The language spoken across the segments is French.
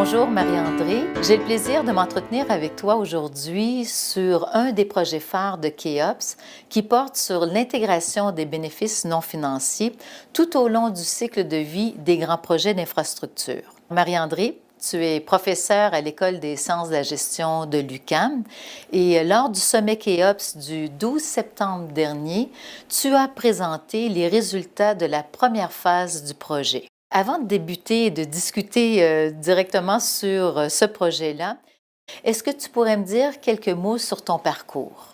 Bonjour Marie-André. J'ai le plaisir de m'entretenir avec toi aujourd'hui sur un des projets phares de Keops qui porte sur l'intégration des bénéfices non financiers tout au long du cycle de vie des grands projets d'infrastructure. Marie-André, tu es professeure à l'École des sciences de la gestion de l'UQAM et lors du sommet Keops du 12 septembre dernier, tu as présenté les résultats de la première phase du projet. Avant de débuter et de discuter directement sur ce projet-là, est-ce que tu pourrais me dire quelques mots sur ton parcours?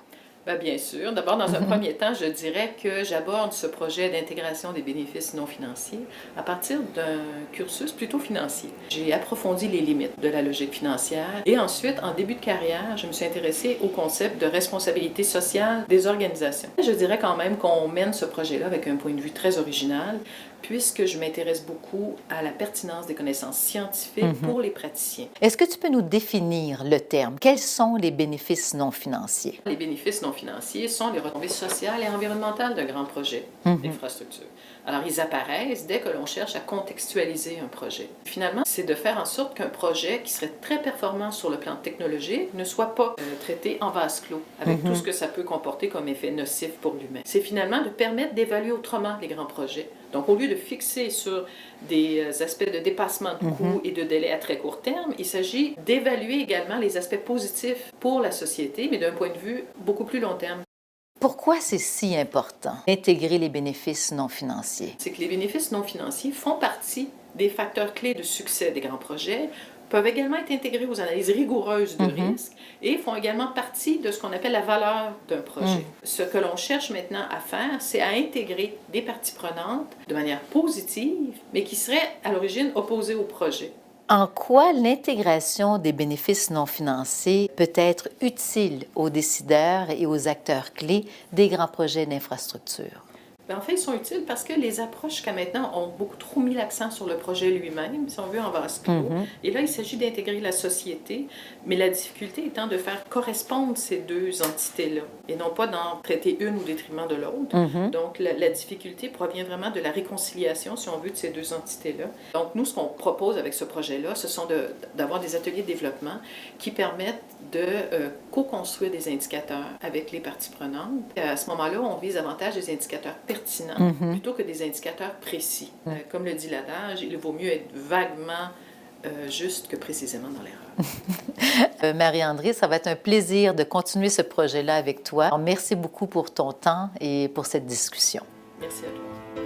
Bien sûr. D'abord, dans un premier temps, je dirais que j'aborde ce projet d'intégration des bénéfices non financiers à partir d'un cursus plutôt financier. J'ai approfondi les limites de la logique financière et ensuite, en début de carrière, je me suis intéressée au concept de responsabilité sociale des organisations. Je dirais quand même qu'on mène ce projet-là avec un point de vue très original, puisque je m'intéresse beaucoup à la pertinence des connaissances scientifiques pour les praticiens. Est-ce que tu peux nous définir le terme? Quels sont les bénéfices non financiers? Les bénéfices non financiers sont les retombées sociales et environnementales de grands projets d'infrastructure. Alors, ils apparaissent dès que l'on cherche à contextualiser un projet. Finalement, c'est de faire en sorte qu'un projet qui serait très performant sur le plan technologique ne soit pas traité en vase clos, avec tout ce que ça peut comporter comme effet nocif pour l'humain. C'est finalement de permettre d'évaluer autrement les grands projets. Donc, au lieu de fixer sur des aspects de dépassement de coûts et de délais à très court terme, il s'agit d'évaluer également les aspects positifs pour la société, mais d'un point de vue beaucoup plus long terme. Pourquoi c'est si important d'intégrer les bénéfices non financiers? C'est que les bénéfices non financiers font partie des facteurs clés de succès des grands projets, peuvent également être intégrés aux analyses rigoureuses de risque et font également partie de ce qu'on appelle la valeur d'un projet. Ce que l'on cherche maintenant à faire, c'est à intégrer des parties prenantes de manière positive, mais qui seraient à l'origine opposées au projet. En quoi l'intégration des bénéfices non financiers peut être utile aux décideurs et aux acteurs clés des grands projets d'infrastructure? En fait, ils sont utiles parce que les approches jusqu'à maintenant ont beaucoup trop mis l'accent sur le projet lui-même, si on veut, en vase clos. Et là, il s'agit d'intégrer la société, mais la difficulté étant de faire correspondre ces deux entités-là, et non pas d'en traiter une au détriment de l'autre. Donc, la difficulté provient vraiment de la réconciliation, si on veut, de ces deux entités-là. Donc, nous, ce qu'on propose avec ce projet-là, ce sont d'avoir des ateliers de développement qui permettent de co-construire des indicateurs avec les parties prenantes. À ce moment-là, on vise davantage des indicateurs pertinents plutôt que des indicateurs précis. Comme le dit l'adage, il vaut mieux être vaguement juste que précisément dans l'erreur. Marie-André, ça va être un plaisir de continuer ce projet-là avec toi. Alors, merci beaucoup pour ton temps et pour cette discussion. Merci à toi.